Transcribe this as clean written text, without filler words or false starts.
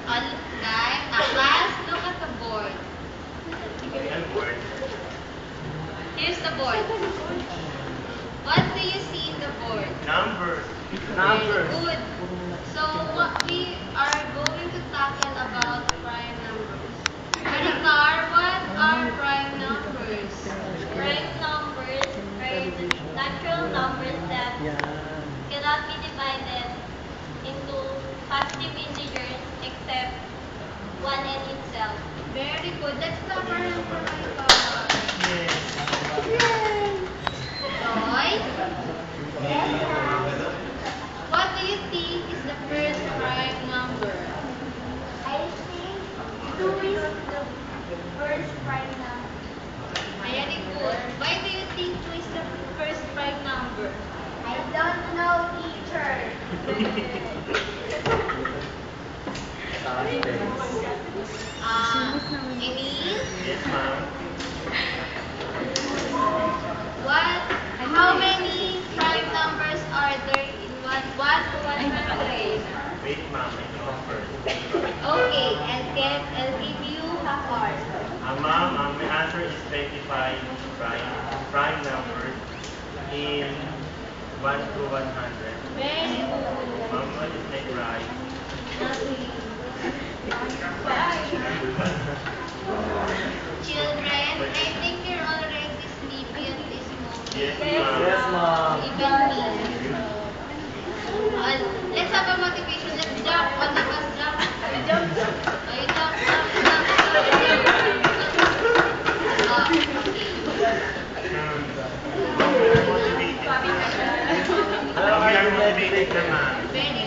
Class, look at the board. Here's the board. What do you see in the board? Numbers. Very good. So what we are going to tackle about prime numbers. Maricar, what are prime numbers? Prime numbers are the natural numbers that cannot be divided into positive integers except 1n itself. Very good. Let's clap our hands for Maricar. Joy, what do you think is the first prime number? I think 2 is the first prime number. Very good. Why do you think 2 is the first prime number? I don't know, teacher. Emil, Yes, ma'am. how many prime numbers are there in 100? Wait, ma'am. I go first. Okay, I'll give you a card. Ma'am, my answer is 25 prime numbers in 1 to 100. Very good. Ma'am, what is my prize? Children, I think you're already sleepy at this moment. Yes, ma'am. Even me. Let's have a motivation. Let's jump. All of us jump. Jump. Oh, you jump, jump, jump, jump, jump. We are motivated naman. Very